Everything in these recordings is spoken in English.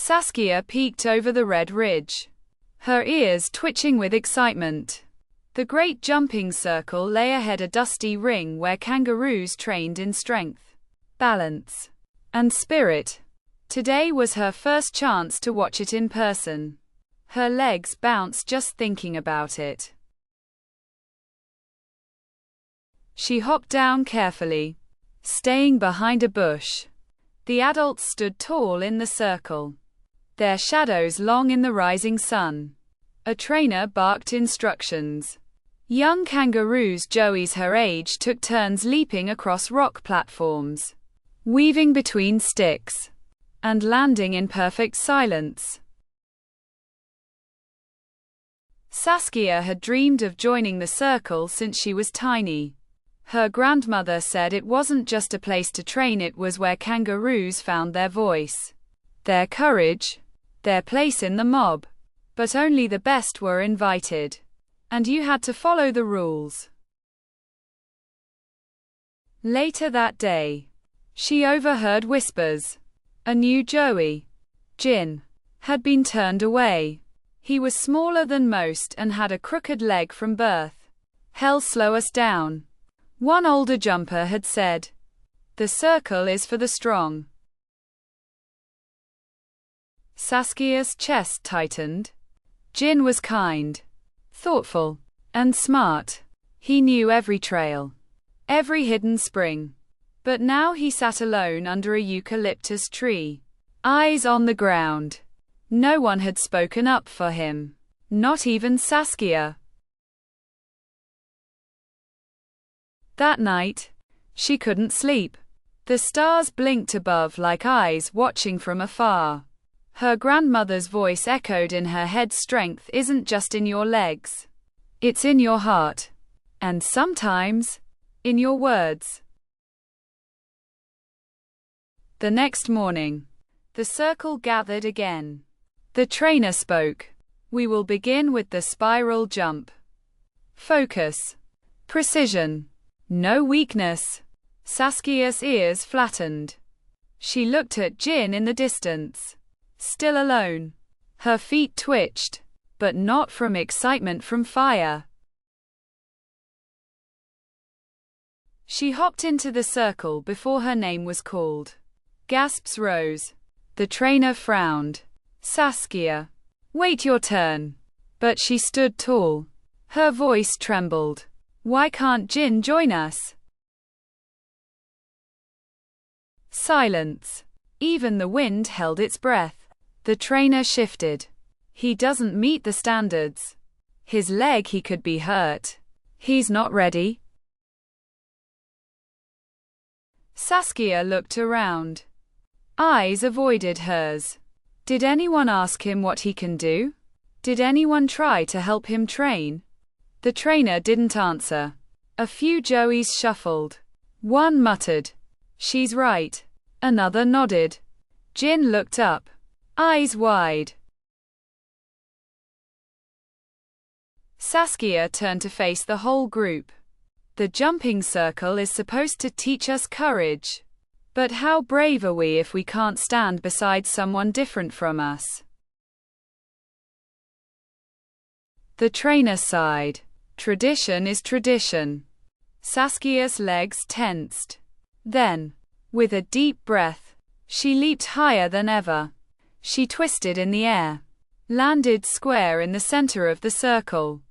Saskia peeked over the red ridge, her ears twitching with excitement. The great jumping circle lay ahead, a dusty ring where kangaroos trained in strength, balance, and spirit. Today was her first chance to watch it in person. Her legs bounced just thinking about it. She hopped down carefully, staying behind a bush. The adults stood tall in the circle, their shadows long in the rising sun. A trainer barked instructions. Young kangaroos, Joeys her age, took turns leaping across rock platforms, weaving between sticks, and landing in perfect silence. Saskia had dreamed of joining the circle since she was tiny. Her grandmother said it wasn't just a place to train, it was where kangaroos found their voice, their courage, their place in the mob. But only the best were invited, and you had to follow the rules. Later that day, she overheard whispers. A new Joey, Jin, had been turned away. He was smaller than most and had a crooked leg from birth. "Hell, slow us down," one older jumper had said. "The circle is for the strong." Saskia's chest tightened. Jin was kind, thoughtful, and smart. He knew every trail, every hidden spring. But now he sat alone under a eucalyptus tree, eyes on the ground. No one had spoken up for him, not even Saskia. That night, she couldn't sleep. The stars blinked above like eyes watching from afar. Her grandmother's voice echoed in her head, "Strength isn't just in your legs. It's in your heart. And sometimes, in your words." The next morning, the circle gathered again. The trainer spoke. "We will begin with the spiral jump. Focus. Precision. No weakness." Saskia's ears flattened. She looked at Jin in the distance, still alone. Her feet twitched, but not from excitement, from fire. She hopped into the circle before her name was called. Gasps rose. The trainer frowned. "Saskia, wait your turn." But she stood tall. Her voice trembled. "Why can't Jin join us?" Silence. Even the wind held its breath. The trainer shifted. "He doesn't meet the standards. His leg, he could be hurt. He's not ready." Saskia looked around. Eyes avoided hers. Did anyone ask him what he can do? Did anyone try to help him train? The trainer didn't answer. A few Joeys shuffled. One muttered, "She's right." Another nodded. Jin looked up, eyes wide. Saskia turned to face the whole group. "The jumping circle is supposed to teach us courage. But how brave are we if we can't stand beside someone different from us?" The trainer sighed. "Tradition is tradition." Saskia's legs tensed. Then, with a deep breath, she leaped higher than ever. She twisted in the air, landed square in the center of the circle,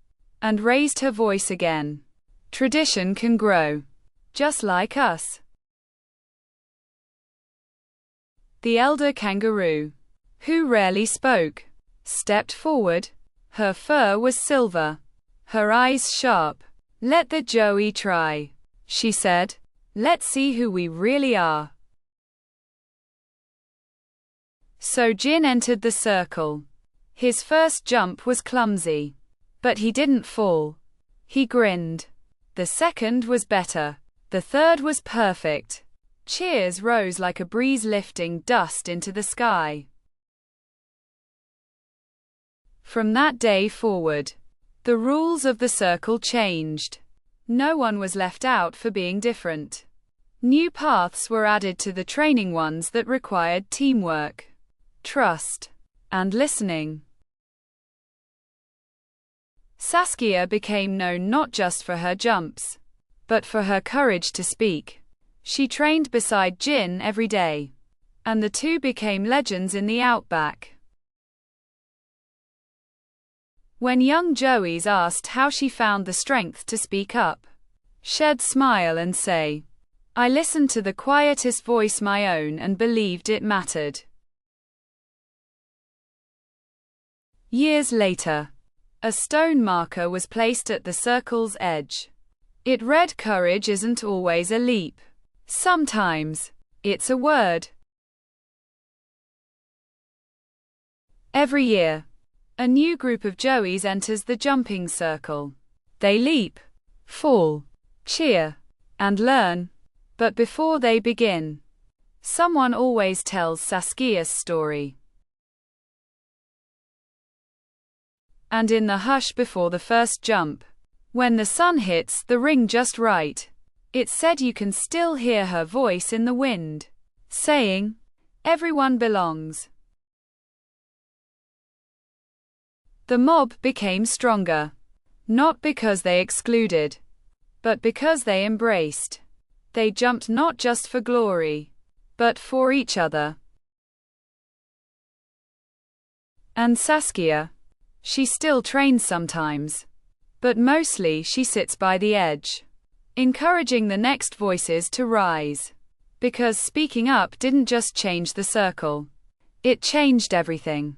and raised her voice again. "Tradition can grow, just like us." The elder kangaroo, who rarely spoke, stepped forward. Her fur was silver, her eyes sharp. "Let the Joey try," she said. "Let's see who we really are." So Jin entered the circle. His first jump was clumsy, but he didn't fall. He grinned. The second was better. The third was perfect. Cheers rose like a breeze lifting dust into the sky. From that day forward, the rules of the circle changed. No one was left out for being different. New paths were added to the training, ones that required teamwork, trust, and listening. Saskia became known not just for her jumps, but for her courage to speak. She trained beside Jin every day, and the two became legends in the outback. When young Joey's asked how she found the strength to speak up, she'd smile and say, "I listened to the quietest voice, my own, and believed it mattered." Years later, a stone marker was placed at the circle's edge. It read, "Courage isn't always a leap. Sometimes, it's a word." Every year, a new group of Joeys enters the jumping circle. They leap, fall, cheer, and learn. But before they begin, someone always tells Saskia's story. And in the hush before the first jump, when the sun hits the ring just right, it's said you can still hear her voice in the wind, saying, "Everyone belongs." The mob became stronger, not because they excluded, but because they embraced. They jumped not just for glory, but for each other. And Saskia, she still trains sometimes, but mostly she sits by the edge, encouraging the next voices to rise. Because speaking up didn't just change the circle, it changed everything.